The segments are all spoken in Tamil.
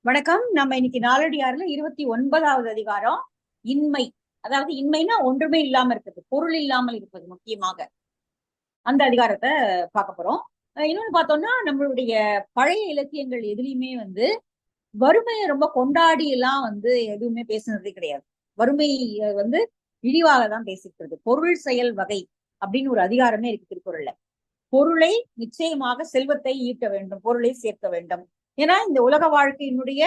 வணக்கம். நம்ம இன்னைக்கு நாலடியார்ல 29வது அதிகாரம் இன்மை. அதாவது இன்மைனா ஒன்றுமே இல்லாம இருக்குது, பொருள் இல்லாமல் இருப்பது முக்கியமாக. அந்த அதிகாரத்தை பார்க்க போறோம். இன்னொன்னு பார்த்தோம்னா, நம்மளுடைய பழைய இலக்கியங்கள் எதுலையுமே வறுமையை ரொம்ப கொண்டாடி எல்லாம் எதுவுமே பேசுனதே கிடையாது. வறுமை வந்து இழிவாக தான் பேசிக்கிறது. பொருள் செயல் வகை அப்படின்னு ஒரு அதிகாரமே இருக்கு திருக்குறள்ல. பொருளை நிச்சயமாக செல்வத்தை ஈட்ட வேண்டும், பொருளை சேர்க்க வேண்டும். ஏன்னா இந்த உலக வாழ்க்கையினுடைய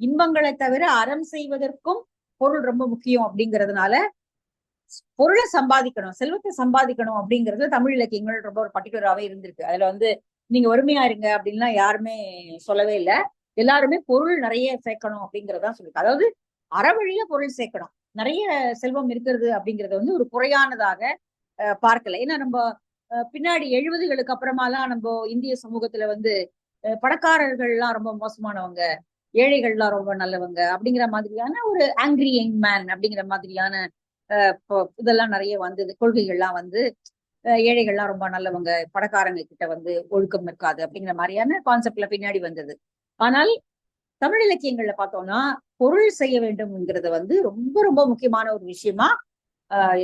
இன்பங்களை தவிர அறம் செய்வதற்கும் பொருள் ரொம்ப முக்கியம் அப்படிங்கிறதுனால பொருளை சம்பாதிக்கணும், செல்வத்தை சம்பாதிக்கணும் அப்படிங்கிறது தமிழ் இலக்கியங்கள் ரொம்ப ஒரு பர்டிகுலராகவே இருந்திருக்கு. அதுல நீங்க வறுமையா இருங்க அப்படின்லாம் யாருமே சொல்லவே இல்லை. எல்லாருமே பொருள் நிறைய சேர்க்கணும் அப்படிங்கறதான் சொல்லிருக்கு. அதாவது அறவழியா பொருள் சேர்க்கணும். நிறைய செல்வம் இருக்கிறது அப்படிங்கறது ஒரு குறையானதாக பார்க்கல. ஏன்னா நம்ம பின்னாடி 70களுக்கு அப்புறமாலாம் நம்ம இந்திய சமூகத்துல பணக்காரர்கள்லாம் ரொம்ப மோசமானவங்க, ஏழைகள்லாம் ரொம்ப நல்லவங்க அப்படிங்கிற மாதிரியான ஒரு ஆங்கிரி யங் மேன் அப்படிங்கிற மாதிரியான இதெல்லாம் நிறைய வந்தது. கொள்கைகள்லாம் ஏழைகள்லாம் ரொம்ப நல்லவங்க, பணக்காரங்க கிட்ட ஒழுக்கம் இருக்காது அப்படிங்கிற மாதிரியான கான்செப்ட்ல பின்னாடி வந்தது. ஆனால் தமிழ் இலக்கியங்கள்ல பார்த்தோம்னா பொருள் செய்ய வேண்டும்ங்கிறது ரொம்ப ரொம்ப முக்கியமான ஒரு விஷயமா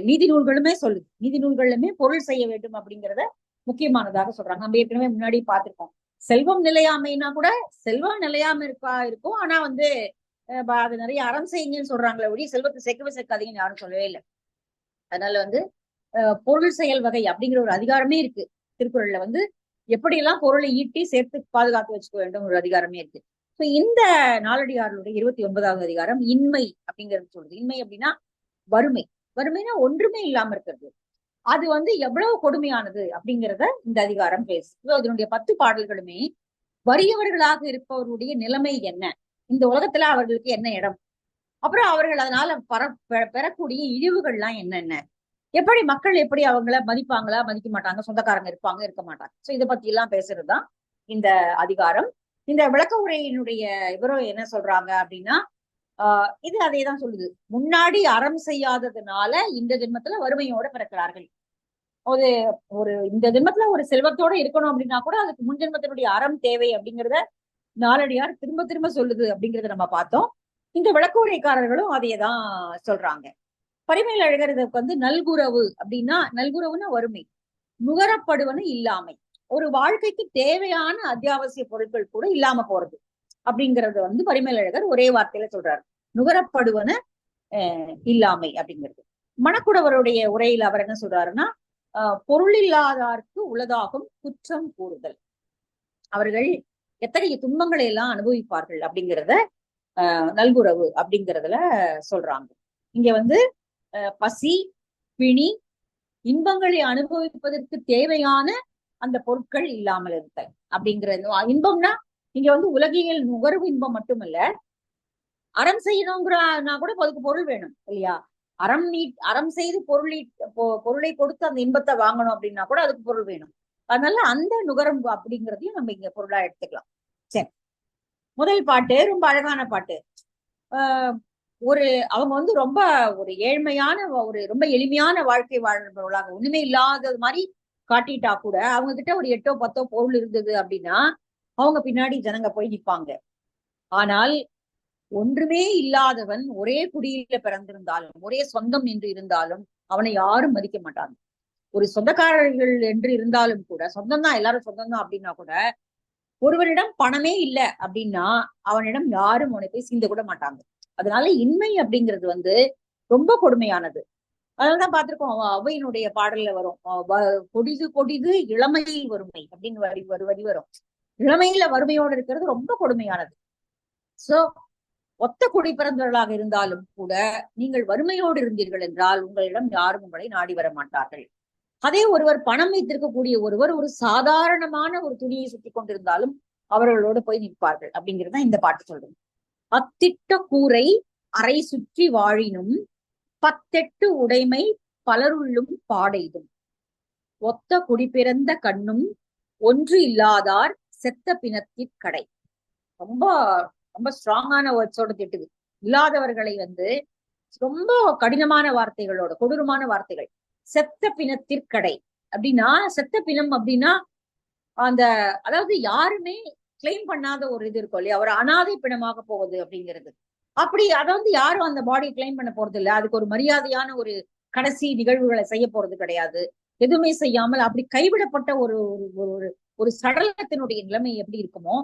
நீதி நூல்களுமே சொல்லுது. நீதி நூல்களுமே பொருள் செய்ய வேண்டும் அப்படிங்கிறத முக்கியமானதாக சொல்றாங்க. நம்ம ஏற்கனவே முன்னாடி பார்த்திருக்கோம். செல்வம் நிலையாமைனா கூட செல்வம் நிலையாம இருக்கும். ஆனா அது நிறைய அறம் செய்யுங்கன்னு சொல்றாங்களே ஒழிய செல்வத்தை சேர்க்கவே சேர்க்காதீங்கன்னு யாரும் சொல்லவே இல்லை. அதனால பொருள் செயல் வகை அப்படிங்கிற ஒரு அதிகாரமே இருக்கு திருக்குறள்ல. எப்படியெல்லாம் பொருளை ஈட்டி சேர்த்து பாதுகாத்து வச்சுக்க வேண்டும் ஒரு அதிகாரமே இருக்கு. இந்த நாலடியார்களுடைய 29வது அதிகாரம் இன்மை அப்படிங்கிறது சொல்றது. இன்மை அப்படின்னா வறுமை. வறுமைனா ஒன்றுமே இல்லாம இருக்கிறது. அது எவ்வளவு கொடுமையானது அப்படிங்கிறத இந்த அதிகாரம் பேசு. அதனுடைய 10 பாடல்களுமே வறியவர்களாக இருப்பவருடைய நிலைமை என்ன, இந்த உலகத்துல அவர்களுக்கு என்ன இடம், அப்புறம் அவர்கள் அதனால பெறக்கூடிய இழிவுகள்லாம் என்னென்ன, எப்படி மக்கள் எப்படி அவங்கள மதிப்பாங்களா மதிக்க மாட்டாங்க, சொந்தக்காரங்க இருப்பாங்க இருக்க மாட்டாங்க. சோ இதை பத்தி எல்லாம் பேசுறதுதான் இந்த அதிகாரம். இந்த விளக்க உரையினுடைய இவரும் என்ன சொல்றாங்க அப்படின்னா, இது அதேதான் சொல்லுது. முன்னாடி அறம் செய்யாததுனால இந்த ஜென்மத்துல வறுமையோட பிறக்கிறார்கள். ஒரு ஒரு இந்த ஜென்மத்துல ஒரு செல்வத்தோட இருக்கணும் அப்படின்னா கூட அதுக்கு முன் ஜென்மத்தினுடைய அறம் தேவை அப்படிங்கிறத நாலடியார் திரும்ப திரும்ப சொல்லுது அப்படிங்கறத நம்ம பார்த்தோம். இந்த விளக்குரைக்காரர்களும் அதையதான் சொல்றாங்க. பரிமையில் அழகர் இதுக்கு நல்குறவு அப்படின்னா, நல்குறவுன்னா வறுமை, நுகரப்படுவன இல்லாமை, ஒரு வாழ்க்கைக்கு தேவையான அத்தியாவசிய பொருட்கள் கூட இல்லாம போறது அப்படிங்கறது பரிமையில் அழகர் ஒரே வார்த்தையில சொல்றாரு. நுகரப்படுவன இல்லாமை அப்படிங்கிறது. மணக்குடவருடைய உரையில் அவர் என்ன சொல்றாருன்னா, பொருள் இல்லாதார்க்கு உளதாகும் குற்றம் கூறுதல். அவர்கள் எத்தகைய துன்பங்களை எல்லாம் அனுபவிப்பார்கள் அப்படிங்கிறத நல்குறவு அப்படிங்கிறதுல சொல்றாங்க. இங்க பசி, பிணி, இன்பங்களை அனுபவிப்பதற்கு தேவையான அந்த பொருட்கள் இல்லாமல் இருத்தல் அப்படிங்கிறது. இன்பம்னா இங்க உலகியல் நுகர்வு இன்பம் மட்டுமல்ல, அறம் செய்யணுங்கிறனா கூட அதுக்கு பொருள் வேணும் இல்லையா? அறம் செய்து பொருளை கொடுத்து அந்த இன்பத்தை வாங்கணும் அப்படின்னா கூட அதுக்கு பொருள் வேணும். அதனால அந்த நுகரம் அப்படிங்கிறதையும் நம்ம இங்க பொருளா எடுத்துக்கலாம். சரி, முதல் பாட்டு ரொம்ப அழகான பாட்டு. ஒரு அவங்க ரொம்ப ஒரு ஏழ்மையான, ஒரு ரொம்ப எளிமையான வாழ்க்கை வாழ்றவர்களாக, ஒண்ணுமே இல்லாதது மாதிரி காட்டிட்டா கூட அவங்க கிட்ட ஒரு 8ஓ 10ஓ பொருள் இருந்தது அப்படின்னா அவங்க பின்னாடி ஜனங்க போய் நிற்பாங்க. ஆனால் ஒன்றுமே இல்லாதவன் ஒரே குடியில பிறந்திருந்தாலும், ஒரே சொந்தம் என்று இருந்தாலும் அவனை யாரும் மதிக்க மாட்டாங்க. ஒரு சொந்தக்காரர்கள் என்று இருந்தாலும் கூட, சொந்தம் தான், எல்லாரும் சொந்தம் தான் அப்படின்னா கூட, ஒருவனிடம் பணமே இல்லை அப்படின்னா அவனிடம் யாரும் அவனை போய் சீந்த கூட மாட்டாங்க. அதனால இன்மை அப்படிங்கிறது ரொம்ப கொடுமையானது. அதனாலதான் பார்த்திருக்கோம், அவையினுடைய பாடல்ல வரும், கொடிது கொடிது இளமையில் வறுமை அப்படின்னு வரி வரும். இளமையில வறுமையோடு இருக்கிறது ரொம்ப கொடுமையானது. சோ ஒத்த குடி பிறந்தவர்களாக இருந்தாலும் கூட நீங்கள் வறுமையோடு இருந்தீர்கள் என்றால் உங்களிடம் யாரும் உங்களை நாடி வர மாட்டார்கள். அதே ஒருவர் பணம் வைத்திருக்கக்கூடிய ஒருவர் ஒரு சாதாரணமான ஒரு துணியை சுத்தி கொண்டிருந்தாலும் அவர்களோடு போய் நிற்பார்கள் அப்படிங்கிறது தான் இந்த பாட்டு சொல்றது. அத்திட்ட கூரை அறை சுற்றி வாழினும் பத்தெட்டு உடைமை பலருள்ளும் பாடைதும் ஒத்த குடிபிறந்த கண்ணும் ஒன்று இல்லாதார் செத்த பிணத்திற்கடை. ரொம்ப ரொம்ப ஸ்ட்ராங்கான வேர்ட்ஸோட திட்டுது. இல்லாதவர்களை ரொம்ப கடினமான வார்த்தைகளோட, கொடூரமான வார்த்தைகள். செத்த பிணத்திற்கடை அப்படின்னா, செத்த பிணம் அப்படின்னா அந்த, அதாவது யாருமே கிளைம் பண்ணாத ஒரு இது இருக்கும் இல்லையா, ஒரு அனாதை பிணமாக போகுது அப்படிங்கிறது. அப்படி அதை வந்து யாரும் அந்த பாடியை கிளைம் பண்ண போறது இல்லை. அதுக்கு ஒரு மரியாதையான ஒரு கடைசி நிகழ்வுகளை செய்ய போறது கிடையாது. எதுவுமே செய்யாமல் அப்படி கைவிடப்பட்ட ஒரு ஒரு ஒரு சடலத்தினுடைய நிலைமை எப்படி இருக்குமோ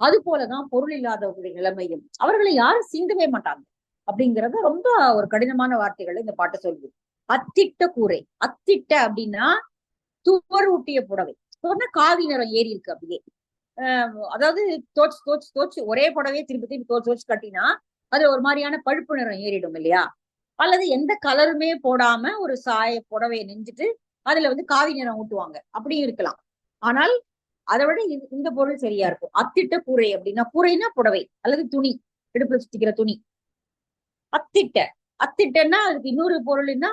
அது போலதான் பொருள் இல்லாதவர்களுடைய நிலைமையும். அவர்களை யாரும் சீண்டவே மாட்டாங்க அப்படிங்கறது ரொம்ப ஒரு கடினமான வார்த்தைகளை இந்த பாட்டு சொல்லுது. அத்திட்ட கூரை, அத்திட்ட அப்படின்னா துவர் ஊட்டிய புடவை. காவி நிறம் ஏறி இருக்கு அப்படியே. அதாவது தோச்சு தோச்சு தோச்சு ஒரே புடவையே திருப்பி திருப்பி தோச்சு தோச்சு கட்டினா அது ஒரு மாதிரியான பழுப்பு நிறம் ஏறிடும் இல்லையா. அல்லது எந்த கலருமே போடாம ஒரு சாய புடவையை நெஞ்சிட்டு அதுல வந்து காவி நிறம் ஊட்டுவாங்க, அப்படியும் இருக்கலாம். ஆனால் அதை விட இந்த பொருள் சரியா இருக்கும். அத்திட்ட கூரை அப்படின்னா, கூரைனா புடவை அல்லது துணி, இடுப்புல சுத்திக்கிற துணி. அத்திட்ட, அத்திட்டன்னா அதுக்கு இன்னொரு பொருள்னா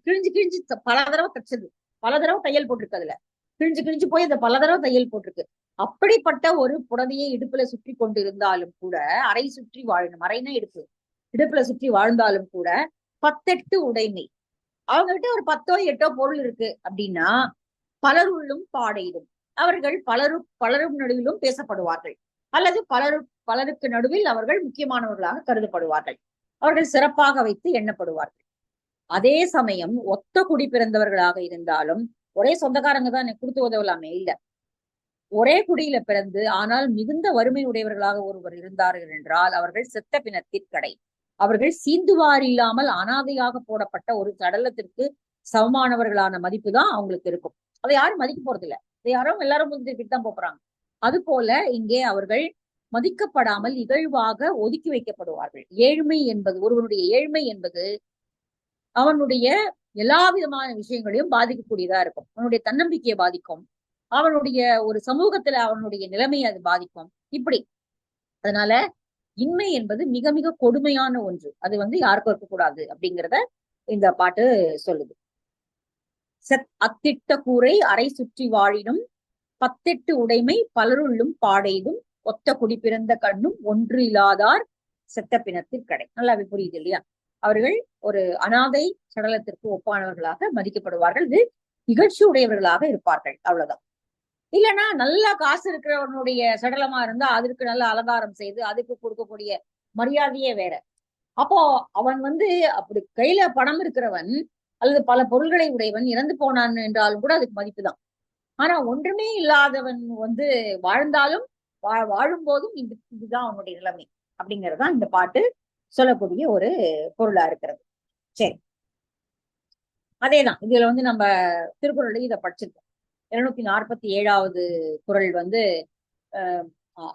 கிழிஞ்சு கிழிஞ்சு பல தடவை தச்சது, பல தடவை தையல் போட்டிருக்கு, அதுல கிழிஞ்சு கிழிஞ்சு போய் அந்த பல தடவை தையல் போட்டிருக்கு. அப்படிப்பட்ட ஒரு புடவையை இடுப்புல சுற்றி கொண்டிருந்தாலும் கூட, அரை சுற்றி வாழணும், அரைனா இடுப்பு, இடுப்புல சுற்றி வாழ்ந்தாலும் கூட பத்தெட்டு உடைமை. அவங்க கிட்ட ஒரு 10ஓ 8ஓ பொருள் இருக்கு அப்படின்னா பலருள்ளும் பாடையிடும். அவர்கள் பலரும் நடுவிலும் பேசப்படுவார்கள், அல்லது பலருக்கு நடுவில் அவர்கள் முக்கியமானவர்களாக கருதப்படுவார்கள். அவர்கள் சிறப்பாக வைத்து எண்ணப்படுவார்கள். அதே சமயம் ஒத்த குடி பிறந்தவர்களாக இருந்தாலும், ஒரே சொந்தக்காரங்க தான் எனக்கு கொடுத்து உதவலாமே இல்ல, ஒரே குடியில பிறந்து ஆனால் மிகுந்த வறுமை உடையவர்களாக ஒருவர் இருந்தார்கள் என்றால் அவர்கள் செத்த பிணத்திற்கடை. அவர்கள் சீந்துவார் இல்லாமல் அனாதையாக போடப்பட்ட ஒரு சடலத்திற்கு சமமானவர்களான மதிப்பு தான் அவங்களுக்கு இருக்கும். அதை யாரும் மதிக்க போறது இல்லை. அதை யாரும் எல்லாரும் திருப்பிட்டு தான் போறாங்க. அது போல இங்கே அவர்கள் மதிக்கப்படாமல் இகழ்வாக ஒதுக்கி வைக்கப்படுவார்கள். ஏழ்மை என்பது, ஒருவனுடைய ஏழ்மை என்பது அவனுடைய எல்லா விதமான விஷயங்களையும் பாதிக்கக்கூடியதா இருக்கும். அவனுடைய தன்னம்பிக்கையை பாதிக்கும், அவனுடைய ஒரு சமூகத்துல அவனுடைய நிலைமையை அது பாதிக்கும். இப்படி அதனால இன்மை என்பது மிக மிக கொடுமையான ஒன்று. அது வந்து யாருக்கும் இருக்கக்கூடாது அப்படிங்கிறத இந்த பாட்டு சொல்லுது. அத்திட்ட கூரை அரை சுற்றி வாழினும் பத்தெட்டு உடைமை பலருள்ளும் பாடையிடும் ஒத்த குடி பிறந்த கண்ணும் ஒன்று இல்லாதார் செத்த பிணத்திற்கடை. நல்லாவே புரியுது இல்லையா. அவர்கள் ஒரு அனாதை சடலத்திற்கு ஒப்பானவர்களாக மதிக்கப்படுவார்கள். இது நிகழ்ச்சி உடையவர்களாக இருப்பார்கள், அவ்வளவுதான். இல்லைன்னா நல்லா காசு இருக்கிறவனுடைய சடலமா இருந்தா அதற்கு நல்ல அலங்காரம் செய்து அதுக்கு கொடுக்கக்கூடிய மரியாதையே வேற. அப்போ அவன் வந்து அப்படி கையில பணம் இருக்கிறவன் அல்லது பல பொருள்களை உடையவன் இறந்து போனான் என்றாலும் கூட அதுக்கு மதிப்பு தான். ஆனா ஒன்றுமே இல்லாதவன் வந்து வாழ்ந்தாலும் வாழும் போதும் இதுதான் அவனுடைய நிலைமை அப்படிங்கறதுதான் இந்த பாட்டு சொல்லக்கூடிய ஒரு பொருளா இருக்கிறது. சரி, அதேதான் இதுல வந்து நம்ம திருக்குறள் இதை படிச்சிருக்கோம். 247வது குறள் வந்து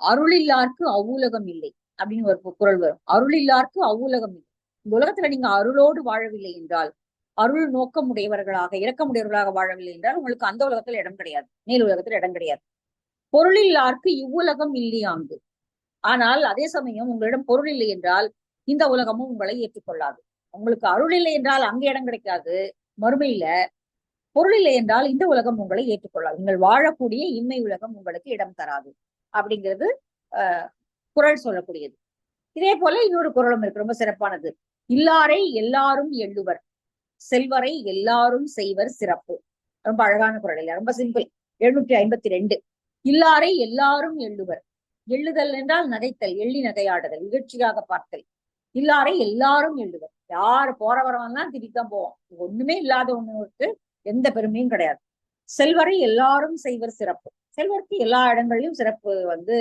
அருளில்லார்க்கு அவ்வுலகம் இல்லை அப்படின்னு ஒரு குறள் வரும். அருளில்லார்க்கு அவ்வுலகம் இல்லை. இந்த உலகத்துல நீங்க அருளோடு வாழவில்லை என்றால், அருள் நோக்கம் உடையவர்களாக இரக்கமுடையவர்களாக வாழவில்லை என்றால் உங்களுக்கு அந்த உலகத்துல இடம் கிடையாது, மேல் உலகத்துல இடம் கிடையாது. பொருளில்லார்க்கு இவ்வுலகம் இல்லையாங்கு. ஆனால் அதே சமயம் உங்களிடம் பொருள் இல்லை என்றால் இந்த உலகமும் உங்களை ஏற்றுக்கொள்ளாது. உங்களுக்கு அருள் இல்லை என்றால் அங்க இடம் கிடைக்காது மறுமையில, பொருள் இல்லை என்றால் இந்த உலகம் உங்களை ஏற்றுக்கொள்ளாது. நீங்கள் வாழக்கூடிய இன்மை உலகம் உங்களுக்கு இடம் தராது அப்படிங்கிறது குறள் சொல்லக்கூடியது. இதே போல இன்னொரு குறளும் இருக்கு, ரொம்ப சிறப்பானது. இல்லாரை எல்லாரும் எள்ளுவர், செல்வரை எல்லாரும் செய்வர் சிறப்பு. ரொம்ப அழகான குறள் இல்ல, ரொம்ப சிம்பிள். 752. இல்லாரை எல்லாரும் எள்ளுவர். எள்ளுதல் என்றால் நகைத்தல், எள்ளி நகையாடுதல், நிகழ்ச்சியாக பார்த்தல். இல்லாரை எல்லாரும் எள்ளுவர். யாரு போற வரவன்லாம் திட்டித்தான் போவோம். ஒண்ணுமே இல்லாத ஒண்ணுக்கு எந்த பெருமையும் கிடையாது. செல்வரை எல்லாரும் செய்வர் சிறப்பு. செல்வருக்கு எல்லா இடங்களிலும் சிறப்பு வந்து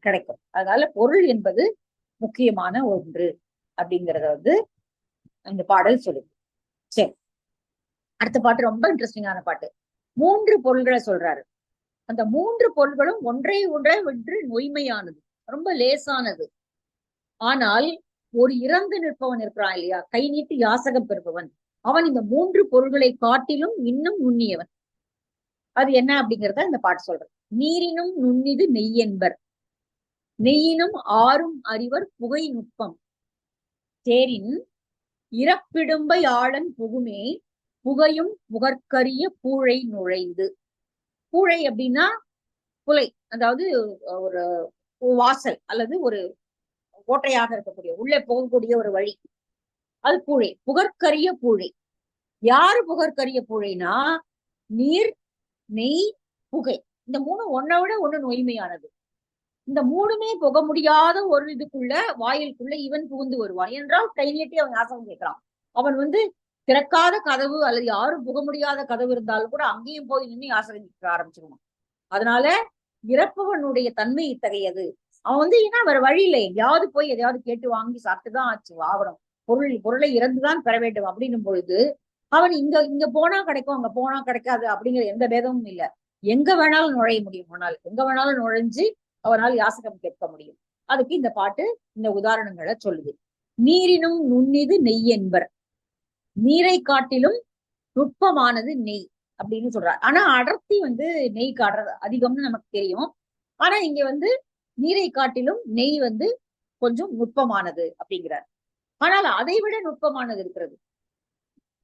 கிடைக்கும். அதனால பொருள் என்பது முக்கியமான ஒன்று அப்படிங்கறத வந்து அந்த பாடல் சொல்லுது. சரி, அடுத்த பாட்டு ரொம்ப இன்ட்ரெஸ்டிங்கான பாட்டு. 3 பொருள்களை சொல்றாரு. அந்த 3 பொருள்களும் ஒன்றை வென்று நொய்மையானது, ரொம்ப லேசானது. ஆனால் ஒரு இறந்து நிற்பவன் இருக்கிறான் இல்லையா, கை நீட்டி யாசகம் பெறுபவன், அவன் இந்த 3 பொருள்களை காட்டிலும் இன்னும் நுண்ணியவன். அது என்ன அப்படிங்கிறத இந்த பாட்டு சொல்றது. நீரினும் நுண்ணிது நெய்யென்பர், நெய்யினும் ஆறும் அறிவர் புகை நுட்பம், தேரின் இறப்பிடும்பை ஆளன் புகுமே புகையும் முகற்கரிய பூழை நுழைந்து. பூழை அப்படின்னா புலை, அதாவது ஒரு வாசல் அல்லது ஒரு ஓட்டையாக இருக்கக்கூடிய உள்ளே போகக்கூடிய ஒரு வழி, அது பூழை. புகற்கரிய பூழை. யாரு புகற்கரிய பூழைனா நீர், நெய், புகை, இந்த மூணு ஒன்னை விட ஒண்ணு நொய்மையானது. இந்த மூணுமே புக முடியாத ஒரு இதுக்குள்ள வாயிலுக்குள்ள இவன் புகுந்து வருவான் என்றால் கை நீட்டி அவன் யாசகம் கேட்கிறான். அவன் திறக்காத கதவு அல்லது யாரும் புக முடியாத கதவு இருந்தாலும் கூட அங்கேயும் போய் நின்று யாசகம் கேட்க ஆரம்பிச்சிருவான். அதனால இறப்பவனுடைய தன்மை இத்தகையது. அவன் ஏன்னா வேற வழி இல்லை, எதையாவது போய் எதையாவது கேட்டு வாங்கி சாப்பிட்டுதான் ஆச்சு ஆகணும். பொருளை இறந்துதான் பெற வேண்டும் அப்படின்னும் பொழுது அவன் இங்க போனா கிடைக்கும், அங்க போனா கிடைக்காது அப்படிங்கிற எந்த பேதமும் இல்லை. எங்க வேணாலும் நுழைய முடியும், ஆனால் எங்க வேணாலும் நுழைஞ்சு அவனால் யாசகம் கேட்க முடியும். அதுக்கு இந்த பாட்டு இந்த உதாரணங்களை சொல்லுது. நீரினும் நுண்ணிது நெய் என்பர், நீரை காட்டிலும் நுட்பமானது நெய் அப்படின்னு சொல்றார். ஆனா அடர்த்தி நெய் காட்டுறது அதிகம்னு நமக்கு தெரியும். ஆனா இங்க நீரை காட்டிலும் நெய் கொஞ்சம் நுட்பமானது அப்படிங்கிறார். ஆனால் அதை விட நுட்பமானது இருக்கிறது.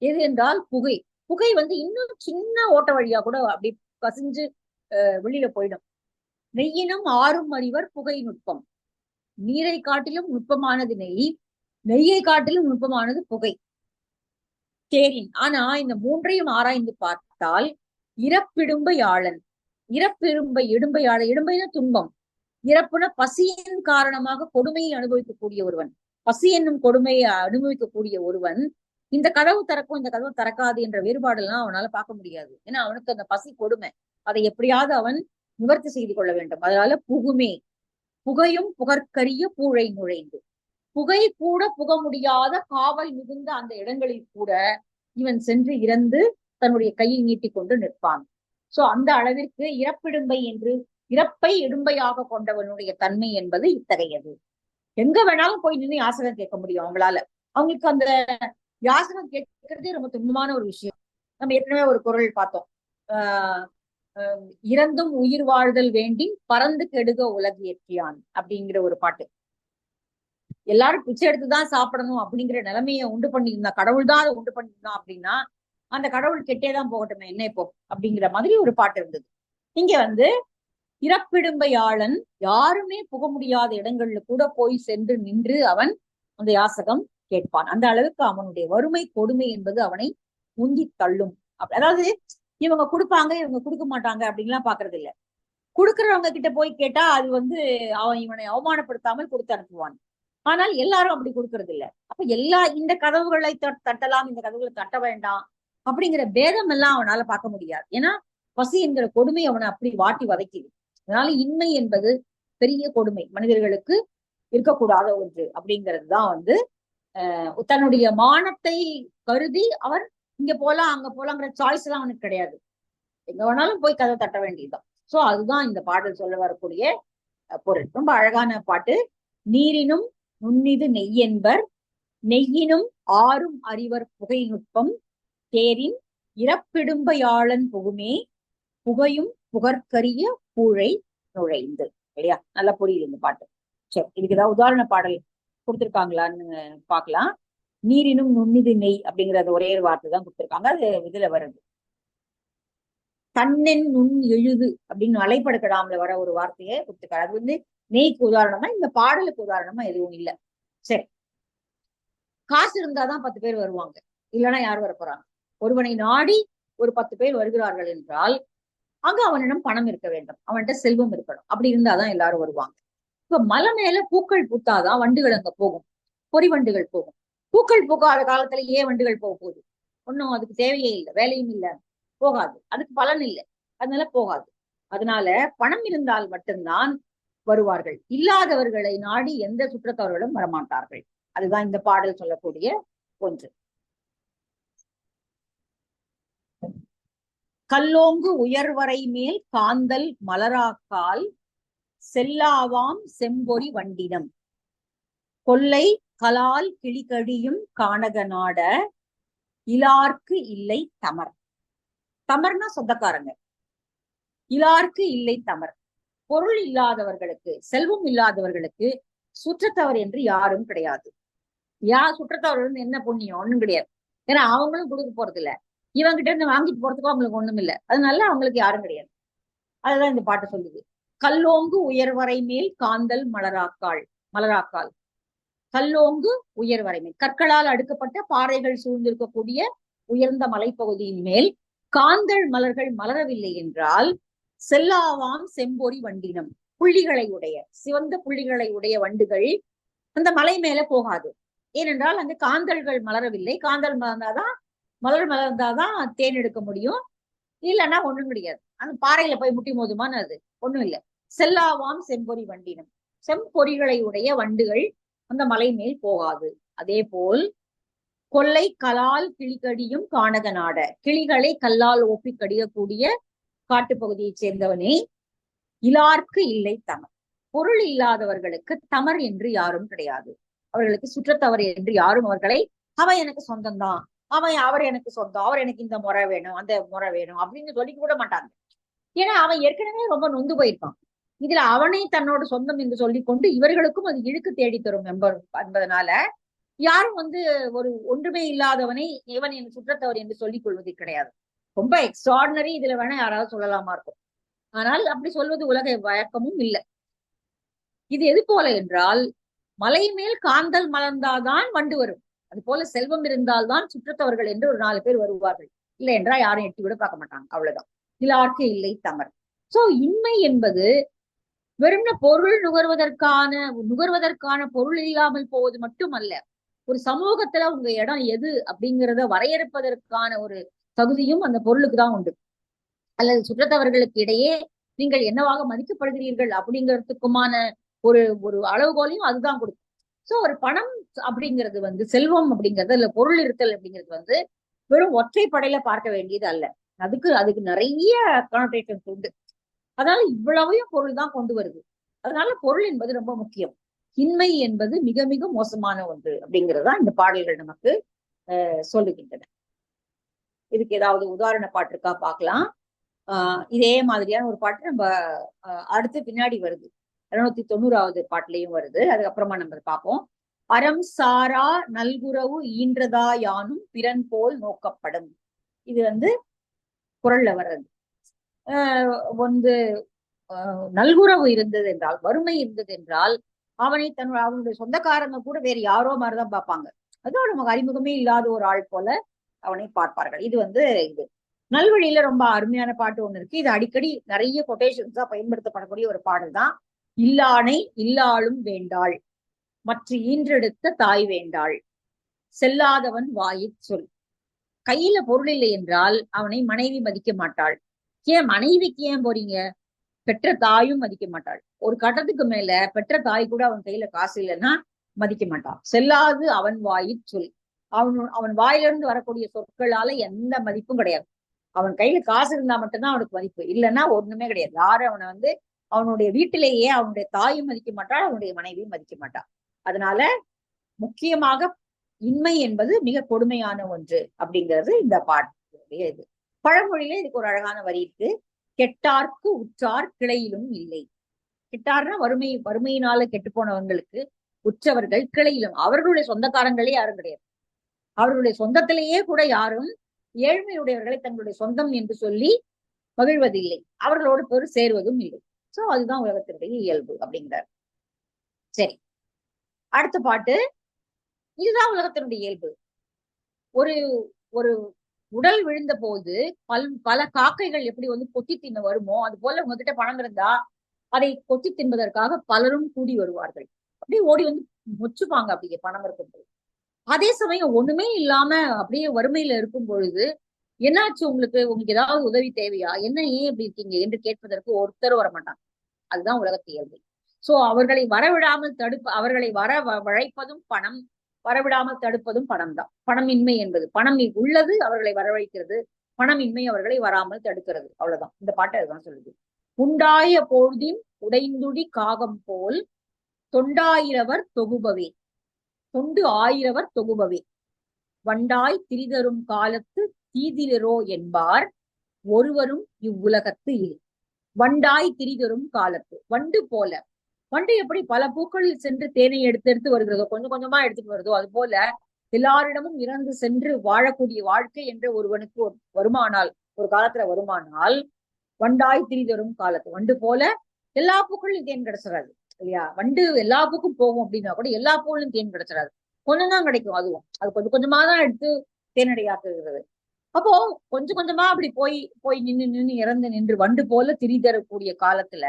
எது என்றால் புகை. புகை இன்னும் சின்ன ஓட்ட வழியா கூட அப்படி கசிஞ்சு வெளியில போயிடும். நெய்யினும் ஆறும் அறிவர் புகை நுட்பம். நீரை காட்டிலும் நுட்பமானது நெய், நெய்யை காட்டிலும் நுட்பமானது புகை. தேரின். ஆனா இந்த மூன்றையும் ஆராய்ந்து பார்த்தால் இறப்பிடும்பையாளன், இடும்பையாளன், இடும்பைன துன்பம், இறப்புன பசியின் காரணமாக கொடுமையை அனுபவிக்கக்கூடிய ஒருவன், பசி என்னும் கொடுமையை அனுபவிக்கக்கூடிய ஒருவன் இந்த கதவு திறக்கும் இந்த கதவு திறக்காது என்ற வேறுபாடு எல்லாம் அவனால பார்க்க முடியாது. ஏன்னா அவனுக்கு அந்த பசி கொடுமை, அதை எப்படியாவது அவன் நிவர்த்தி செய்து கொள்ள வேண்டும். அதனால புகுமே, புகையும் புகற்கரிய பூழை நுழைந்து, புகை கூட புக முடியாத காவல் மிகுந்த அந்த இடங்களில் கூட இவன் சென்று இறந்து தன்னுடைய கையை நீட்டிக் கொண்டு நிற்பான். சோ அந்த அளவிற்கு இறப்பிடும்பை என்று இறப்பை இடும்பையாக கொண்டவனுடைய தன்மை என்பது இத்தகையது. எங்க வேணாலும் போய் நின்று யாசகம் கேட்க முடியும் அவங்களால. அவங்களுக்கு அந்த யாசகம் கேட்கறதே ரொம்ப துன்பமான ஒரு விஷயம். நம்ம ஏற்கனவே ஒரு குறள் பார்த்தோம், இறந்தும் உயிர் வாழ்தல் வேண்டி பறந்து கெடுக உலகு ஏற்றியான் அப்படிங்கிற ஒரு பாட்டு. எல்லாரும் பிச்சை எடுத்துதான் சாப்பிடணும் அப்படிங்கிற நிலைமையை உண்டு பண்ணியிருந்தா, கடவுள் தான் அதை உண்டு பண்ணியிருந்தான் அப்படின்னா அந்த கடவுள் கெட்டேதான் போகட்டுமே என்ன இப்போ அப்படிங்கிற மாதிரி ஒரு பாட்டு இருந்தது. இங்க இறப்பிடும்பையாளன் யாருமே புக முடியாத இடங்கள்ல கூட போய் சென்று நின்று அவன் அந்த யாசகம் கேட்பான். அந்த அளவுக்கு அவனுடைய வறுமை கொடுமை என்பது அவனை உந்தி தள்ளும். அதாவது இவங்க கொடுப்பாங்க இவங்க கொடுக்க மாட்டாங்க அப்படின்லாம் பாக்குறது இல்ல. கொடுக்கறவங்க கிட்ட போய் கேட்டா அது அவன் இவனை அவமானப்படுத்தாமல் கொடுத்து அனுப்புவான். ஆனால் எல்லாரும் அப்படி கொடுக்கறது இல்ல. அப்ப இந்த கதவுகளை தட்டலாம், இந்த கதவுகளை தட்ட வேண்டாம் அப்படிங்கிற பேதம் எல்லாம் அவனால பார்க்க முடியாது. ஏன்னா பசி என்கிற கொடுமை அவனை அப்படி வாட்டி வதைக்குது. அதனால இன்மை என்பது பெரிய கொடுமை, மனிதர்களுக்கு இருக்கக்கூடாத ஒன்று அப்படிங்கிறதுதான் தன்னுடைய மானத்தை கருதி அவர் இங்க போலாம் அங்க போலாங்கிற சாய்ஸ் எல்லாம் அவனுக்கு கிடையாது. எங்க வேணாலும் போய் கதை தட்ட வேண்டியதுதான். சோ அதுதான் இந்த பாடல் சொல்ல வரக்கூடிய பொருள். ரொம்ப அழகான பாட்டு. நீரினும் நுண்ணிது நெய் என்பர், நெய்யினும் ஆறும் அறிவர் புகை நுட்பம், தேரின் இறப்பிடும்பையாளன் புகுமே, புகையும் புகற்கரிய பூழை நுழைந்து. இல்லையா? நல்லா புரியுது இந்த பாட்டு. சரி, இதுக்கு ஏதாவது உதாரண பாடல் கொடுத்திருக்காங்களான்னு பாக்கலாம். நீரினும் நுண்ணிது நெய் அப்படிங்கிற ஒரே ஒரு வார்த்தை தான் கொடுத்திருக்காங்க, அது இதுல வருது. தன்னென் நுண் எழுது அப்படின்னு அலைப்படுக்கடாமல வர ஒரு வார்த்தையை கொடுத்திருக்காரு. அது நெய்க்கு உதாரணமா, இந்த பாடலுக்கு உதாரணமா எதுவும் இல்லை. சரி, காசு இருந்தாதான் 10 பேர் வருவாங்க, இல்லைன்னா யார் வர போறாங்க? ஒருவனை நாடி ஒரு 10 பேர் வருகிறார்கள் என்றால் அங்க அவனிடம் பணம் இருக்க வேண்டும், அவன்கிட்ட செல்வம் இருக்கணும். அப்படி இருந்தாதான் எல்லாரும் வருவாங்க. இப்ப மலை மேல பூக்கள் பூத்தாதான் வண்டுகள் அங்க போகும், பொறி வண்டுகள் போகும். பூக்கள் பூக்காத காலத்துல ஏன் வண்டுகள் போக போகுது? ஒன்னும் அதுக்கு தேவையே இல்லை, வேலையும் இல்லை, போகாது, அதுக்கு பலன் இல்லை, அதனால போகாது. அதனால பணம் இருந்தால் மட்டும்தான் வருவார்கள், இல்லாதவர்களை நாடி எந்த சுற்றத்தவர்களும் வரமாட்டார்கள். அதுதான் இந்த பாடல் சொல்லக்கூடிய ஒன்று. கல்லோங்கு உயர்வரை மேல் காந்தல் மலராக்கால் செல்லாவாம் செம்பொறி வண்டினம், கொல்லை கலால் கிளிகடியும் கானக நாட இலார்க்கு இல்லை தமர். தமர்னா சொந்தக்காரங்க, இலார்க்கு இல்லை தமர். பொருள் இல்லாதவர்களுக்கு, செல்வம் இல்லாதவர்களுக்கு சுற்றத்தவர் என்று யாரும் கிடையாது. சுற்றத்தவர் என்ன புண்ணியம்? ஒண்ணும் கிடையாது. ஏன்னா அவங்களும் கொடுக்க போறது இல்ல, இவங்கிட்ட இருந்து வாங்கிட்டு போறதுக்கும் அவங்களுக்கு ஒண்ணும் இல்லை. அதனால அவங்களுக்கு யாரும் கிடையாது. அதுதான் இந்த பாட்டு சொல்லுது. கல்லோங்கு உயர்வரை மேல் காந்தல் மலராக்கால். கல்லோங்கு உயர்வரை மேல், கற்களால் அடுக்கப்பட்ட பாறைகள் சூழ்ந்திருக்கக்கூடிய உயர்ந்த மலைப்பகுதியின் மேல் காந்தல் மலர்கள் மலரவில்லை என்றால் செல்லாவாம் செம்பொறி வண்டினம், புள்ளிகளை உடைய சிவந்த புள்ளிகளை உடைய வண்டுகள் அந்த மலை மேல போகாது. ஏனென்றால் அங்கு காந்தல்கள் மலரவில்லை. காந்தல் மலர்ந்தாதான் தேன் எடுக்க முடியும். இல்லைன்னா ஒண்ணும் கிடையாது. அந்த பாறையில போய் முட்டி மோதுமான்னு அது ஒண்ணும் இல்லை. செல்லாவாம் செம்பொறி வண்டினம், செம்பொறிகளை உடைய வண்டுகள் அந்த மலை மேல் போகாது. அதே போல் கொல்லை கலால் கிளிகடியும் கானக நாட, கிளிகளை கல்லால் ஒப்பி கடியக்கூடிய காட்டுப்பகுதியைச் சேர்ந்தவனே, இலார்க்கு இல்லை தமர், பொருள் இல்லாதவர்களுக்கு தமர் என்று யாரும் கிடையாது. அவர்களுக்கு சுற்றத்தவர் என்று யாரும் அவர்களை அவன் எனக்கு சொந்தம்தான், அவர் எனக்கு சொந்தம், அவர் எனக்கு இந்த முறை வேணும் அந்த முறை வேணும் அப்படின்னு சொல்லிக்க கூட மாட்டாங்க. ஏன்னா அவன் ஏற்கனவே ரொம்ப நொந்து போயிருப்பான். இதுல அவனை தன்னோட சொந்தம் என்று சொல்லிக்கொண்டு இவர்களுக்கும் அது இழுக்கு தேடி தரும் என்பதனால யாரும் ஒரு ஒன்றுமே இல்லாதவனை இவன் என் சுற்றத்தவர் என்று சொல்லிக் கொள்வது கிடையாது. ரொம்ப எக்ஸ்ட்ராடினரி இதுல வேணா யாராவது சொல்லலாமா இருக்கும். ஆனால் அப்படி சொல்வது உலக வழக்கமும் இல்லை. இது எது போல என்றால், மலை மேல் காந்தல் மலர்ந்தாதான் வண்டு வரும். அது போல செல்வம் இருந்தால்தான் சுற்றத்தவர்கள் என்று ஒரு 4 பேர் வருவார்கள். இல்லை என்றால் யாரும் எட்டி விட பார்க்க மாட்டாங்க. அவ்வளவுதான். இலார்க்கு இல்லை தமர். சோ இன்மை என்பது வெறும் பொருள் நுகர்வதற்கான பொருள் இல்லாமல் போவது மட்டுமல்ல, ஒரு சமூகத்துல உங்க இடம் எது அப்படிங்கிறத வரையறுப்பதற்கான ஒரு தகுதியும் அந்த பொருளுக்கு தான் உண்டு. அல்லது சுற்றத்தவர்களுக்கு இடையே நீங்கள் என்னவாக மதிக்கப்படுகிறீர்கள் அப்படிங்கிறதுக்குமான ஒரு ஒரு அளவுகோலையும் அதுதான் கொடுக்கும். சோ ஒரு பணம் அப்படிங்கிறது செல்வம் அப்படிங்கிறது இல்ல பொருள் இருத்தல் அப்படிங்கிறது வெறும் ஒற்றைப்படையில பார்க்க வேண்டியது அல்ல. அதுக்கு நிறைய கானோடேஷன்ஸ் உண்டு. அதனால இவ்வளவையும் பொருள் தான் கொண்டு வருது. அதனால பொருள் என்பது ரொம்ப முக்கியம். இன்மை என்பது மிக மிக மோசமான ஒன்று அப்படிங்கிறதுதான் இந்த பாடல்கள் நமக்கு சொல்லுகின்றன. இதுக்கு ஏதாவது உதாரண பாட்டு இருக்கா பார்க்கலாம். இதே மாதிரியான ஒரு பாட்டு நம்ம அடுத்து பின்னாடி வருது, 290வது பாட்டுலயும் வருது. அதுக்கப்புறமா நம்ம பார்ப்போம். அறம் சாரா நல்குறவு ஈன்றதா யானும் பிறன் போல் நோக்கப்படும். இது குறள்ல வர்றது. நல்குறவு இருந்தது என்றால், வறுமை இருந்தது என்றால் அவனுடைய சொந்தக்காரங்க கூட வேற யாரோ மாதிரிதான் பார்ப்பாங்க. அதுவும் நமக்கு அறிமுகமே இல்லாத ஒரு ஆள் போல அவனை பார்ப்பார்கள். இது நல்வழியில ரொம்ப அருமையான பாட்டு ஒண்ணு இருக்கு. இது அடிக்கடி நிறைய கொட்டேஷன்ஸா பயன்படுத்தப்படக்கூடிய ஒரு பாடல் தான். இல்லானை இல்லாளும் வேண்டாள், மற்ற ஈன்றெடுத்த தாய் வேண்டாள், செல்லாதவன் வாயிற் சொல். கையில பொருள் இல்லை என்றால் அவனை மனைவி மதிக்க மாட்டாள். ஏன் மனைவிக்கு ஏன் போறீங்க? பெற்ற தாயும் மதிக்க மாட்டாள். ஒரு கட்டத்துக்கு மேல பெற்ற தாய் கூட அவன் கையில காசு இல்லைன்னா மதிக்க மாட்டான். செல்லாது அவன் வாயிற் சொல். அவன் வாயிலிருந்து வரக்கூடிய சொற்களால எந்த மதிப்பும் கிடையாது. அவன் கையில காசு இருந்தா மட்டும்தான் அவனுக்கு மதிப்பு, இல்லைன்னா ஒண்ணுமே கிடையாது. யாரும் அவனை அவனுடைய வீட்டிலேயே அவனுடைய தாயும் மதிக்க மாட்டாள், அவனுடைய மனைவியும் மதிக்க மாட்டாள். அதனால முக்கியமாக இன்மை என்பது மிக கொடுமையான ஒன்று அப்படிங்கிறது இந்த பாட்டுடைய இது. பழமொழியில இதுக்கு ஒரு அழகான வரி இருக்கு. கெட்டார்க்கு உற்றார் கிளையிலும் இல்லை. கெட்டார்னா வறுமையினால கெட்டு போனவங்களுக்கு உற்றவர்கள் கிளையிலும், அவர்களுடைய சொந்தக்காரங்களே யாரும் கிடையாது. அவர்களுடைய சொந்தத்திலேயே கூட யாரும் ஏழ்மையுடையவர்களை தங்களுடைய சொந்தம் என்று சொல்லி மகிழ்வதில்லை, அவர்களோடு பேர் சேர்வதும் இல்லை. சோ அதுதான் உலகத்தினுடைய இயல்பு அப்படிங்கிறார். சரி, அடுத்த பாட்டு. இதுதான் உலகத்தினுடைய இயல்பு. ஒரு ஒரு உடல் விழுந்த போது பல காக்கைகள் எப்படி கொத்தி தின்ன வருமோ, அது போல உங்ககிட்ட பணம் இருந்தா அதை கொத்தி தின்பதற்காக பலரும் கூடி வருவார்கள். அப்படியே ஓடி முச்சுப்பாங்க அப்படியே பணம் இருக்கும்போது. அதே சமயம் ஒண்ணுமே இல்லாம அப்படியே வறுமையில இருக்கும் பொழுது, என்னாச்சு உங்களுக்கு ஏதாவது உதவி தேவையா, என்ன ஏன் இப்படி இருக்கீங்க என்று கேட்பதற்கு ஒருத்தர் வரமாட்டாங்க. அதுதான் உலகத்து இயல்பு. சோ அவர்களை வரவிடாமல் அவர்களை வழைப்பதும் பணம், வரவிடாமல் தடுப்பதும் பணம் தான். பணமின்மை என்பது, பணம் உள்ளது அவர்களை வரவழைக்கிறது, பணமின்மை அவர்களை வராமல் தடுக்கிறது. அவ்வளவுதான். இந்த பாட்டை அதுதான் சொல்லுது. உண்டாய பொழுதின் உடைந்துடி காகம் போல் தொண்டாயிரவர் தொகுபவே, தொண்டு ஆயிரவர் தொகுபவே, வண்டாய் திரிதரும் காலத்து தீதிரோ என்பார் ஒருவரும் இவ்வுலகத்து இல்லை. வண்டாய் திரிதரும் காலத்து, வண்டு போல. வண்டு எப்படி பல பூக்களில் சென்று தேனை எடுத்து வருகிறதோ, கொஞ்சம் கொஞ்சமா எடுத்துட்டு வருதோ, அது போல எல்லாரிடமும் இறந்து சென்று வாழக்கூடிய வாழ்க்கை என்று ஒருவனுக்கு வருமானால், ஒரு காலத்துல வருமானால், வண்டாய் திரிதரும் காலத்து, வண்டு போல எல்லா பூக்களிலும் தேன் கிடைச்சிடாது இல்லையா? வண்டு எல்லா பூக்கும் போகும் அப்படின்னா கூட எல்லா பூவிலும் தேன் கிடைச்சிடாது, கொஞ்சம் தான் கிடைக்கும். அதுவும் அது கொஞ்சம் கொஞ்சமா தான் எடுத்து தேனடையாக்குகிறது. அப்போ கொஞ்சம் கொஞ்சமா அப்படி போய் போய் நின்னு இறந்து நின்று வண்டு போல திரி தரக்கூடிய காலத்துல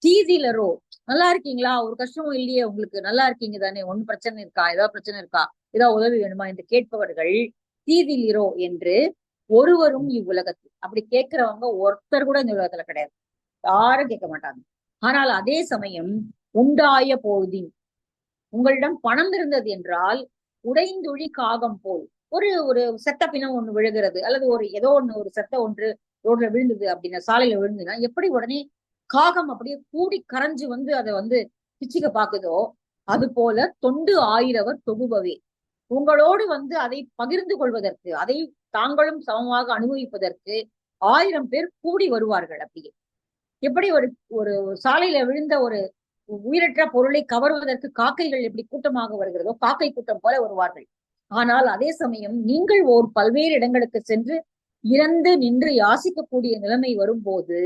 தீதிலரோ நல்லா இருக்கீங்களா, ஒரு கஷ்டமும் இல்லையே உங்களுக்கு, நல்லா இருக்கீங்க தானே, ஒண்ணும் பிரச்சனை இருக்கா, ஏதாவது பிரச்சனை இருக்கா, ஏதாவது உதவி வேணுமா என்று கேட்பவர்கள் தீதிலிரோ என்று ஒருவரும் இவ்வுலகத்தில் அப்படி கேட்கிறவங்க ஒருத்தர் கூட இந்த உலகத்துல கிடையாது. யாரும் கேட்க மாட்டாங்க. ஆனால் அதே சமயம் உண்டாய பொழுதின் உங்களிடம் பணம் இருந்தது என்றால் உடைந்துழி காகம் போல் ஒரு ஒரு செத்த பிணம் ஒண்ணு விழுகிறது, அல்லது ஒரு ஏதோ ஒண்ணு ஒரு செத்த ஒன்று ரோட்ல விழுந்தது அப்படின்னா, சாலையில விழுந்துன்னா எப்படி உடனே காகம் அப்படியே கூடி கரைஞ்சு வந்து அதை வந்து பிச்சுக்க பாக்குதோ, அது போல தொண்டு ஆயிரவர் தொகுபவே உங்களோடு வந்து அதை பகிர்ந்து கொள்வதற்கு, அதை தாங்களும் சமமாக அனுபவிப்பதற்கு 1000 பேர் கூடி வருவார்கள். அப்படியே எப்படி ஒரு ஒரு சாலையில விழுந்த ஒரு உயிரற்ற பொருளை கவர்வதற்கு காக்கைகள் எப்படி கூட்டமாக வருகிறதோ, காக்கை கூட்டம் போல வருவார்கள். ஆனால் அதே சமயம் நீங்கள் ஓர் பல்வேறு இடங்களுக்கு சென்று இறந்து நின்று யாசிக்கக்கூடிய நிலைமை வரும்போது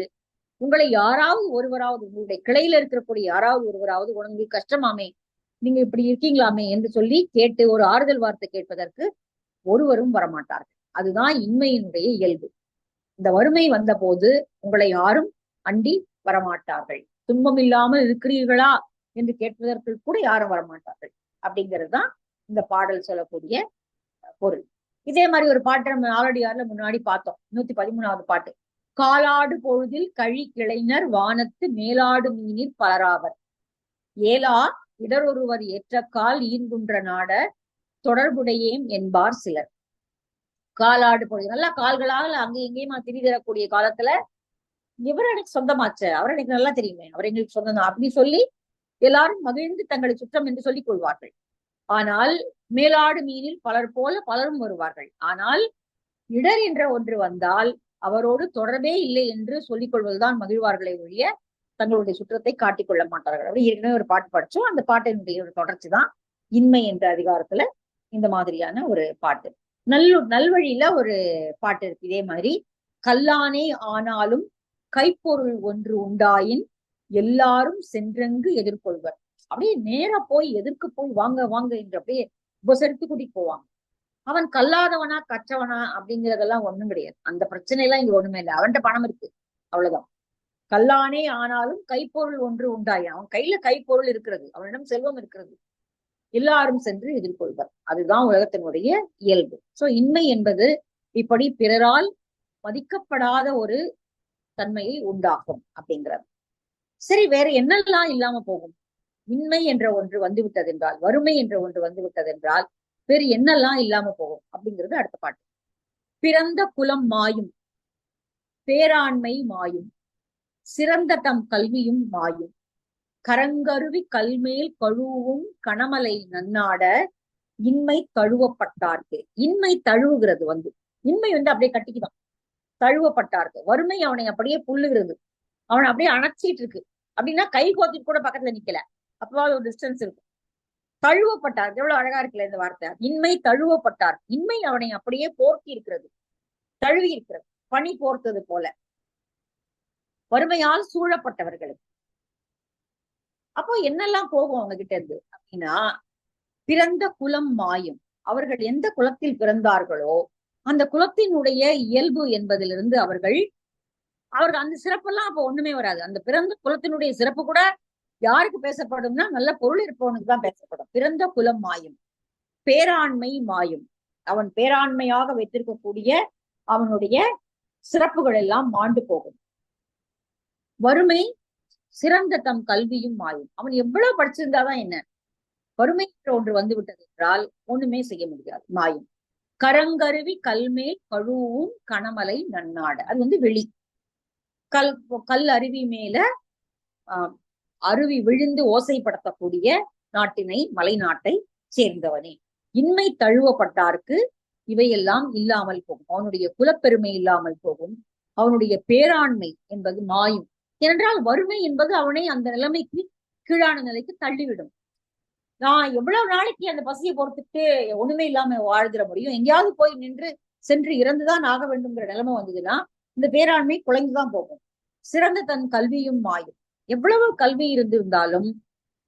உங்களை யாராவது ஒருவராவது, உங்களுடைய கிளையில இருக்கக்கூடிய யாராவது ஒருவராவது உங்களுக்கு கஷ்டமாமே, நீங்க இப்படி இருக்கீங்களாமே என்று சொல்லி கேட்டு ஒரு ஆறுதல் வார்த்தை கேட்பதற்கு ஒருவரும் வரமாட்டார்கள். அதுதான் இன்மையினுடைய இயல்பு. இந்த வறுமை வந்த போது உங்களை யாரும் அண்டி வரமாட்டார்கள். துன்பம் இல்லாமல் இருக்கிறீர்களா என்று கேட்பதற்கு கூட யாரும் வரமாட்டார்கள். அப்படிங்கிறது தான் இந்த பாடல் சொல்லக்கூடிய பொருள். இதே மாதிரி ஒரு பாட்டு நம்ம நாலடியார்ல முன்னாடி பார்த்தோம், 113வது பாட்டு. காலாடு பொழுதில் கழி கிளைஞர் வானத்து மேலாடு மீனில் பலராவர் ஏலா இடரொருவர் ஏற்ற கால் ஈர்குன்ற நாட தொடர்புடையேம் என்பார் சிலர். காலாடு பொழுது நல்லா கால்களால் அங்க எங்கேயுமா திரி தரக்கூடிய காலத்துல இவர் எனக்கு சொந்தமாச்ச, அவர் எனக்கு நல்லா தெரியுமே, அவர் எங்களுக்கு சொந்தம் தான் அப்படி சொல்லி எல்லாரும் மகிழ்ந்து தங்களை சுற்றம் என்று சொல்லிக் கொள்வார்கள். ஆனால் மேலாடு மீனில் பலர் போல பலரும் வருவார்கள். ஆனால் இடர் என்ற ஒன்று வந்தால் அவரோடு தொடர்பே இல்லை என்று சொல்லிக் கொள்வதுதான் மகிழ்வார்களை ஒழிய தங்களுடைய சுற்றத்தை காட்டிக் கொள்ள மாட்டார்கள். அப்படி ஏற்கனவே ஒரு பாட்டு படிச்சோம், அந்த பாட்டினுடைய ஒரு தொடர்ச்சி தான் இன்மை என்ற அதிகாரத்துல இந்த மாதிரியான ஒரு பாட்டு. நல்வழியில ஒரு பாட்டு இருக்கு இதே மாதிரி. கல்லானே ஆனாலும் கைப்பொருள் ஒன்று உண்டாயின் எல்லாரும் சென்றங்கு எதிர்கொள்வர். அப்படியே நேரா போய் எதிர்க்கு போய் வாங்க வாங்க என்று அப்படியே உபசரித்து கூட்டிட்டு போவாங்க. அவன் கல்லாதவனா கற்றவனா அப்படிங்கறதெல்லாம் ஒண்ணும் கிடையாது. அந்த பிரச்சனை எல்லாம் இங்க ஒண்ணுமே இல்லை. அவன்கிட்ட பணம் இருக்கு, அவ்வளவுதான். கல்லானே ஆனாலும் கைப்பொருள் ஒன்று உண்டாயின், அவன் கையில கைப்பொருள் இருக்கிறது, அவனிடம் செல்வம் இருக்கிறது, எல்லாரும் சென்று எதிர்கொள்வர். அதுதான் உலகத்தினுடைய இயல்பு. சோ இன்மை என்பது இப்படி பிறரால் மதிக்கப்படாத ஒரு தன்மையை உண்டாகும் அப்படிங்கிறது. சரி, வேற என்னெல்லாம் இல்லாம போகும்? இன்மை என்ற ஒன்று வந்து விட்டதென்றால், வறுமை என்ற ஒன்று வந்து விட்டதென்றால் வேறு என்னெல்லாம் இல்லாம போகும் அப்படிங்கிறது அடுத்த பாட்டு. பிறந்த குலம் மாயும், பேராண்மை மாயும், சிறந்த தம் கல்வியும் மாயும், கரங்கருவி கல்மேல் கழுவும் கணமலை நன்னாட இன்மை தழுவப்பட்டார்க்கு. இன்மை தழுவுகிறது வந்து, இன்மை வந்து அப்படியே கட்டிக்குதான், தழுவப்பட்டார்க்கு. வறுமை அவனை அப்படியே புல்லுகிறது, அவனை அப்படியே அணைச்சிட்டு இருக்கு. அப்படின்னா கை கோத்துட்டு கூட பக்கத்துல நிக்கல, அப்பவாது ஒரு டிஸ்டன்ஸ் இருக்கு. தழுவப்பட்டார், எவ்வளவு அழகா இருக்குல்ல இந்த வார்த்தை. இன்மை தழுவப்பட்டார், இன்மை அவனை அப்படியே போர்த்தி இருக்கிறது, தழுவி இருக்கிறது, பனி போர்த்தது போல. வறுமையால் சூழப்பட்டவர்களுக்கு அப்போ என்னெல்லாம் போகும் அவங்க கிட்ட இருந்து அப்படின்னா, பிறந்த குலம் மாயும். அவர்கள் எந்த குலத்தில் பிறந்தார்களோ அந்த குலத்தினுடைய இயல்பு என்பதிலிருந்து அவர்கள் அந்த சிறப்பெல்லாம் அப்ப ஒண்ணுமே வராது. அந்த பிறந்த குலத்தினுடைய சிறப்பு கூட யாருக்கு பேசப்படும்னா நல்ல பொருள் இருப்பவனுக்கு தான் பேசப்படும். பிறந்த குலம் மாயும், பேராண்மை மாயும். அவன் பேராண்மையாக வைத்திருக்கக்கூடிய அவனுடைய சிறப்புகள் எல்லாம் மாண்டு போகும். வறுமை சிறந்த தம் கல்வியும் மாயும். அவன் எவ்வளவு படிச்சிருந்தாதான் என்ன, வறுமை என்ற ஒன்று வந்து விட்டது என்றால் ஒண்ணுமே செய்ய முடியாது, மாயும். கரங்கருவி கல்மேல் கழுவும் கணமலை நன்னாடு, அது வந்து வெளி கல் அருவி மேல அருவி விழுந்து ஓசைப்படுத்தக்கூடிய நாட்டினை, மலை நாட்டை சேர்ந்தவனே. இன்மை தழுவப்பட்டார்க்கு இவையெல்லாம் இல்லாமல் போகும். அவனுடைய குலப்பெருமை இல்லாமல் போகும், அவனுடைய பேராண்மை என்பது மாயும். ஏனென்றால் வறுமை என்பது அவனை அந்த நிலைமைக்கு, கீழான நிலைக்கு தள்ளிவிடும். நான் எவ்வளவு நாளைக்கு அந்த பசியை பொறுத்துட்டு ஒண்ணுமே இல்லாம வாழ்ந்துட முடியும், எங்கேயாவது போய் நின்று சென்று இறந்துதான் ஆக வேண்டும்ங்கிற நிலைமை வந்ததுன்னா இந்த பேராண்மை குலைந்துதான் போகும். சிறந்த தன் கல்வியும் மாயும். எவ்வளவு கல்வி இருந்திருந்தாலும்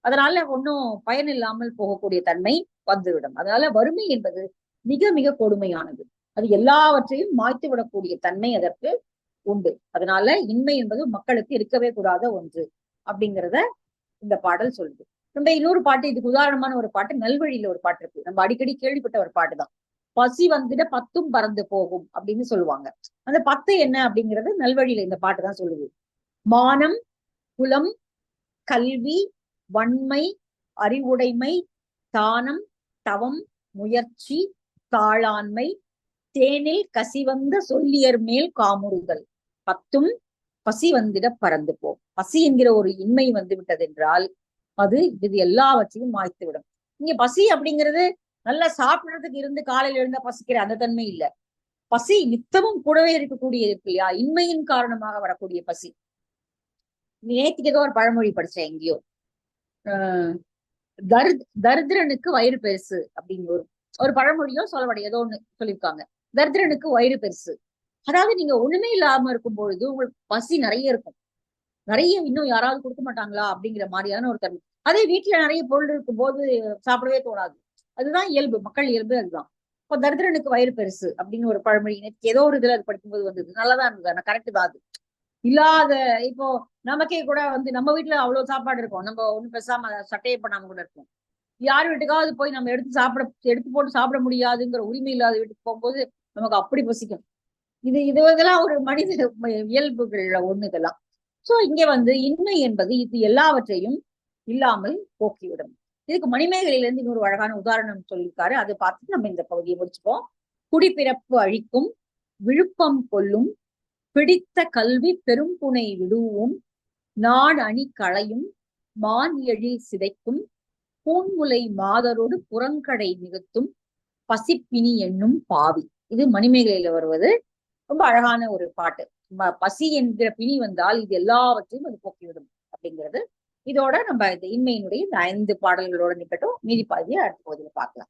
அதனால ஒன்னும் பயன் இல்லாமல் போகக்கூடிய தன்மை வந்துவிடும். அதனால வறுமை என்பது மிக மிக கொடுமையானது. அது எல்லாவற்றையும் மாய்த்து விடக்கூடிய தன்மை அதற்கு உண்டு. அதனால இன்மை என்பது மக்களுக்கு இருக்கவே கூடாத ஒன்று அப்படிங்கிறத இந்த பாடல் சொல்லுது. நம்ம இன்னொரு பாட்டு, இதுக்கு உதாரணமான ஒரு பாட்டு, நல்வழியில ஒரு பாட்டு இருக்கு, நம்ம அடிக்கடி கேள்விப்பட்ட ஒரு பாட்டு தான். பசி வந்துட பத்தும் பறந்து போகும் அப்படின்னு சொல்லுவாங்க. அந்த பத்து என்ன அப்படிங்கிறது நல்வழியில இந்த பாட்டு தான் சொல்லுது. மானம், குலம், கல்வி, வன்மை, அறிவுடைமை, தானம், தவம், முயற்சி, தாளாண்மை, தேனில் கசிவந்த சொல்லியர் மேல் காமுறுதல், பத்தும் பசி வந்திட பறந்து போ. பசி என்கிற ஒரு இன்மை வந்து விட்டது என்றால் அது இது எல்லாவற்றையும் மாய்த்து விடும். இங்க பசி அப்படிங்கிறது நல்லா சாப்பிடுறதுக்கு இருந்து காலையில இருந்தா பசிக்கிற அந்த தன்மை இல்ல. பசி நித்தமும் கூடவே இருக்கக்கூடிய இருக்கு இல்லையா, இன்மையின் காரணமாக வரக்கூடிய பசி. நேற்றுக்கு ஏதோ ஒரு பழமொழி படிச்சேன் எங்கேயோ, ஆஹ் தரித்திரனுக்கு வயிறு பெருசு அப்படின்னு ஒரு ஒரு பழமொழியோ சொல்லப்பட ஏதோ ஒண்ணு சொல்லியிருக்காங்க. தரித்திரனுக்கு வயிறு பெருசு. அதாவது நீங்க ஒண்ணுமே இல்லாம இருக்கும் பொழுது உங்களுக்கு பசி நிறைய இருக்கும், நிறைய இன்னும் யாராவது கொடுக்க மாட்டாங்களா அப்படிங்கிற மாதிரியான ஒரு தன்மை. அதே வீட்டுல நிறைய பொருள் இருக்கும் போது சாப்பிடவே தோணாது. அதுதான் இயல்பு, மக்கள் இயல்பு அதுதான். இப்போ தரித்திரனுக்கு வயிறு பெருசு அப்படின்னு ஒரு பழமொழி ஏதோ ஒரு இதுல அது படிக்கும்போது வந்தது, நல்லாதான் இருந்தது, கரெக்ட் தான் அது. இல்லாத இப்போ நமக்கே கூட வந்து நம்ம வீட்டுல அவ்வளவு சாப்பாடு இருக்கும், நம்ம ஒண்ணும் பேசாம சட்டையை பண்ணாம கூட இருக்கும். யார் வீட்டுக்காவது போய் நம்ம எடுத்து போட்டு சாப்பிட முடியாதுங்கிற உரிமை இல்லாத வீட்டுக்கு போகும்போது நமக்கு அப்படி பசிக்கும். இதெல்லாம் ஒரு மனித இயல்புகள்ல ஒண்ணு இதெல்லாம். சோ இங்க வந்து இன்மை என்பது இது எல்லாவற்றையும் இல்லாமல் போக்கிவிடும். இதுக்கு மணிமேகலையில இருந்து இன்னொரு அழகான உதாரணம் சொல்லியிருக்காரு, அதை பார்த்துட்டு நம்ம இந்த பகுதியை முடிச்சுப்போம். குடிப்பிறப்பு அழிக்கும், விழுப்பம் கொல்லும், பிடித்த கல்வி பெரும்புனை விடுவும், நாடு அணி களையும், மான் எழில் சிதைக்கும், பூன்முலை மாதரோடு புறங்கடை நிகழ்த்தும், பசிப்பினி என்னும் பாவி. இது மணிமேகலையில வருவது ரொம்ப அழகான ஒரு பாட்டு. பசி என்கிற பிணி வந்தால் இது எல்லாவற்றையும் அது போக்கிவிடும் அப்படிங்கிறது. இதோட நம்ம இந்த இன்மையினுடைய இந்த 5 பாடல்களோட நிக்கட்டும். மீதி பாதியை அடுத்த பகுதியில பார்க்கலாம்.